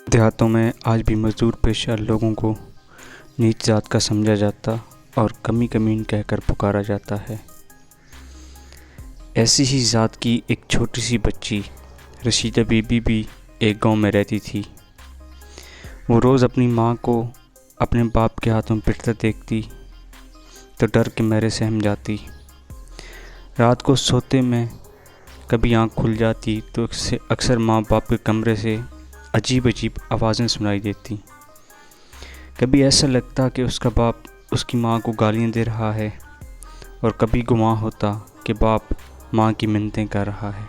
دیہاتوں میں آج بھی مزدور پیشہ لوگوں کو نیچ ذات کا سمجھا جاتا اور کمی کمین کہہ کر پکارا جاتا ہے۔ ایسی ہی ذات کی ایک چھوٹی سی بچی رشیدہ بی بی بھی ایک گاؤں میں رہتی تھی۔ وہ روز اپنی ماں کو اپنے باپ کے ہاتھوں پٹتا دیکھتی تو ڈر کے مارے سہم جاتی۔ رات کو سوتے میں کبھی آنکھ کھل جاتی تو اکثر ماں باپ کے کمرے سے عجیب عجیب آوازیں سنائی دیتی۔ کبھی ایسا لگتا کہ اس کا باپ اس کی ماں کو گالیاں دے رہا ہے اور کبھی گمان ہوتا کہ باپ ماں کی منتیں کر رہا ہے۔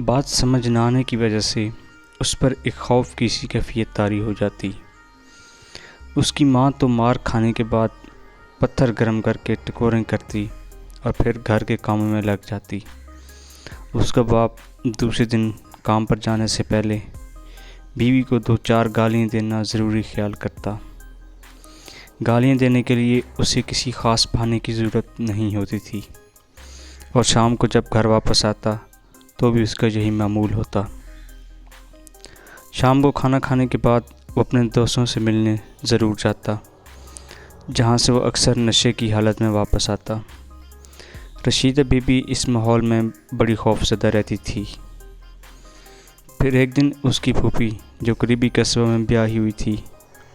بات سمجھ نہ آنے کی وجہ سے اس پر ایک خوف کی سی کیفیت طاری ہو جاتی۔ اس کی ماں تو مار کھانے کے بعد پتھر گرم کر کے ٹکوریں کرتی اور پھر گھر کے کاموں میں لگ جاتی۔ اس کا باپ دوسرے دن کام پر جانے سے پہلے بیوی کو 2-4 گالیاں دینا ضروری خیال کرتا۔ گالیاں دینے کے لیے اسے کسی خاص بہانے کی ضرورت نہیں ہوتی تھی اور شام کو جب گھر واپس آتا تو بھی اس کا یہی معمول ہوتا۔ شام کو کھانا کھانے کے بعد وہ اپنے دوستوں سے ملنے ضرور جاتا، جہاں سے وہ اکثر نشے کی حالت میں واپس آتا۔ رشیدہ بی بی اس ماحول میں بڑی خوف زدہ رہتی تھی۔ پھر ایک دن اس کی پھوپھی جو قریبی قصبہ میں بیاہی ہوئی تھی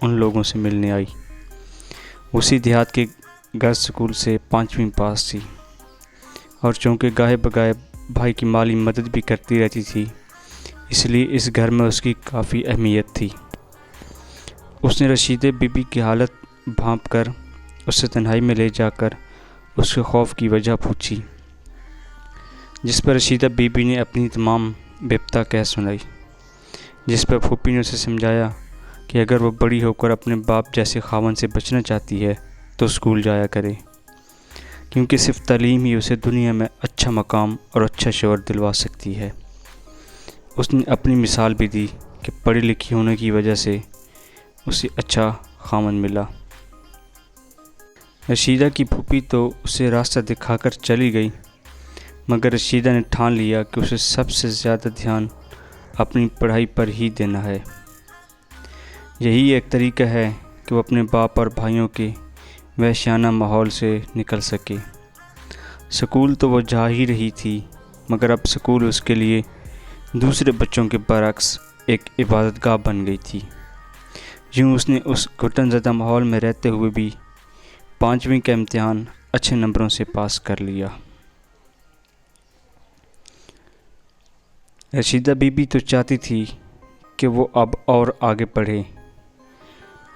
ان لوگوں سے ملنے آئی۔ اسی دیہات کے گھر سکول سے 5ویں پاس تھی اور چونکہ گاہے بگاہے بھائی کی مالی مدد بھی کرتی رہتی تھی، اس لیے اس گھر میں اس کی کافی اہمیت تھی۔ اس نے رشیدہ بی بی کی حالت بھانپ کر اسے تنہائی میں لے جا کر اس کے خوف کی وجہ پوچھی، جس پر رشیدہ بی بی نے اپنی تمام بپتا کہہ سنائی، جس پر پھوپھی نے اسے سمجھایا کہ اگر وہ بڑی ہو کر اپنے باپ جیسے خاوند سے بچنا چاہتی ہے تو اسکول جایا کرے، کیونکہ صرف تعلیم ہی اسے دنیا میں اچھا مقام اور اچھا شوہر دلوا سکتی ہے۔ اس نے اپنی مثال بھی دی کہ پڑھی لکھی ہونے کی وجہ سے اسے اچھا خاوند ملا۔ رشیدہ کی پھوپھی تو اسے راستہ دکھا کر چلی گئی، مگر رشیدہ نے ٹھان لیا کہ اسے سب سے زیادہ دھیان اپنی پڑھائی پر ہی دینا ہے۔ یہی ایک طریقہ ہے کہ وہ اپنے باپ اور بھائیوں کے وحشیانہ ماحول سے نکل سکے۔ سکول تو وہ جا ہی رہی تھی، مگر اب سکول اس کے لیے دوسرے بچوں کے برعکس ایک عبادت گاہ بن گئی تھی۔ یوں اس نے اس گھٹن زدہ ماحول میں رہتے ہوئے بھی 5ویں کا امتحان اچھے نمبروں سے پاس کر لیا۔ رشیدہ بی بی تو چاہتی تھی کہ وہ اب اور آگے پڑھے،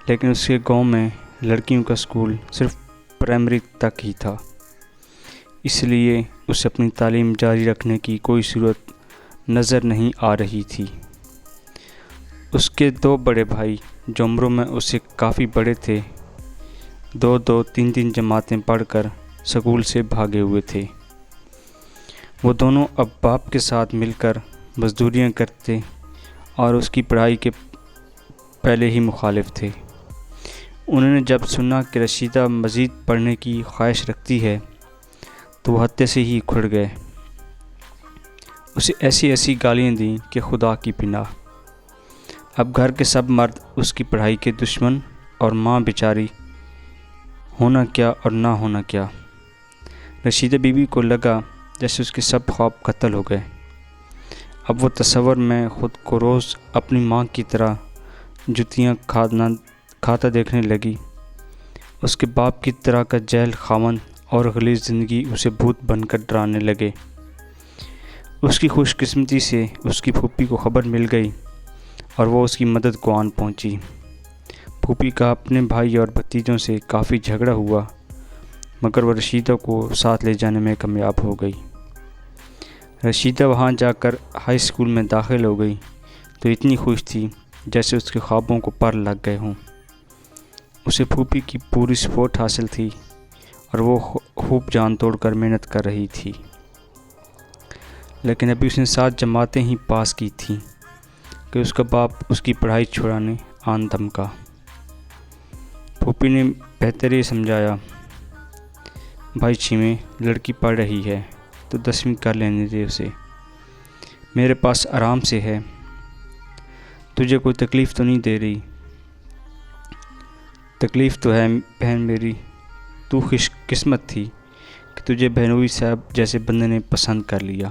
لیکن اس کے گاؤں میں لڑکیوں کا سکول صرف پرائمری تک ہی تھا، اس لیے اسے اپنی تعلیم جاری رکھنے کی کوئی صورت نظر نہیں آ رہی تھی۔ اس کے 2 بڑے بھائی جو عمروں میں اس سے کافی بڑے تھے، 2-2 3-3 جماعتیں پڑھ کر سکول سے بھاگے ہوئے تھے۔ وہ دونوں اب باپ کے ساتھ مل کر مزدوریاں کرتے اور اس کی پڑھائی کے پہلے ہی مخالف تھے۔ انہوں نے جب سنا کہ رشیدہ مزید پڑھنے کی خواہش رکھتی ہے تو وہ ہتے سے ہی اکھڑ گئے، اسے ایسی گالیاں دیں کہ خدا کی پناہ۔ اب گھر کے سب مرد اس کی پڑھائی کے دشمن اور ماں بیچاری ہونا کیا اور نہ ہونا کیا۔ رشیدہ بی بی کو لگا جیسے اس کے سب خواب قتل ہو گئے۔ اب وہ تصور میں خود کو روز اپنی ماں کی طرح جوتیاں کھاتا دیکھنے لگی۔ اس کے باپ کی طرح کا جہل خاوند اور غلیظ زندگی اسے بھوت بن کر ڈرانے لگے۔ اس کی خوش قسمتی سے اس کی پھوپھی کو خبر مل گئی اور وہ اس کی مدد کو آن پہنچی۔ پھوپھی کا اپنے بھائی اور بھتیجوں سے کافی جھگڑا ہوا، مگر وہ رشیدہ کو ساتھ لے جانے میں کامیاب ہو گئی۔ رشیدہ وہاں جا کر ہائی اسکول میں داخل ہو گئی تو اتنی خوش تھی جیسے اس کے خوابوں کو پر لگ گئے ہوں۔ اسے پھوپھی کی پوری سپورٹ حاصل تھی اور وہ خوب جان توڑ کر محنت کر رہی تھی، لیکن ابھی اس نے 7 جماعتیں ہی پاس کی تھیں کہ اس کا باپ اس کی پڑھائی چھڑانے آن دھمکا۔ پھوپھی نے بہتر یہ سمجھایا، بھائی چھیمیں لڑکی پڑھ رہی ہے تو 10ویں کر لینے دے اسے، میرے پاس آرام سے ہے، تجھے کوئی تکلیف تو نہیں دے رہی؟ تکلیف تو ہے بہن میری، تو خوش قسمت تھی کہ تجھے بہنوئی صاحب جیسے بندے نے پسند کر لیا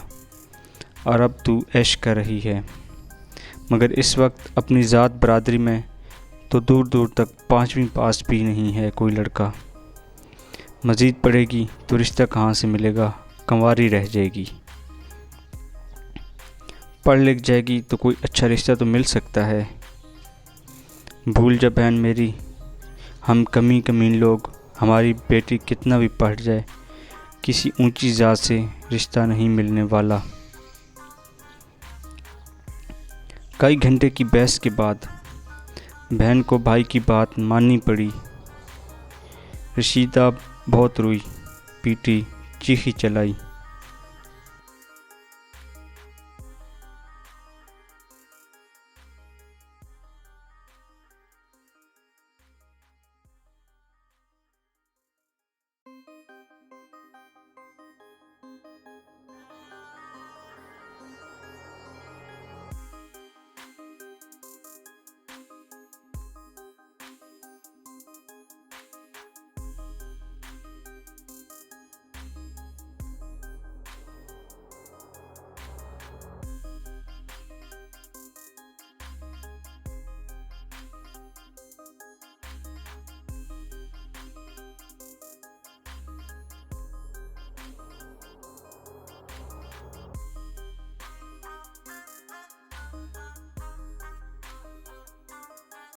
اور اب تو عیش کر رہی ہے، مگر اس وقت اپنی ذات برادری میں تو دور دور تک 5ویں پاس بھی نہیں ہے کوئی لڑکا۔ مزید پڑھے گی تو رشتہ کہاں سے ملے گا، کنواری رہ جائے گی۔ پڑھ لکھ جائے گی تو کوئی اچھا رشتہ تو مل سکتا ہے۔ بھول جا بہن میری، ہم کمین لوگ، ہماری بیٹی کتنا بھی پڑھ جائے کسی اونچی ذات سے رشتہ نہیں ملنے والا۔ کئی گھنٹے کی بحث کے بعد بہن کو بھائی کی بات ماننی پڑی۔ رشیدہ بہت روئی پیٹی، چیخی چلائی۔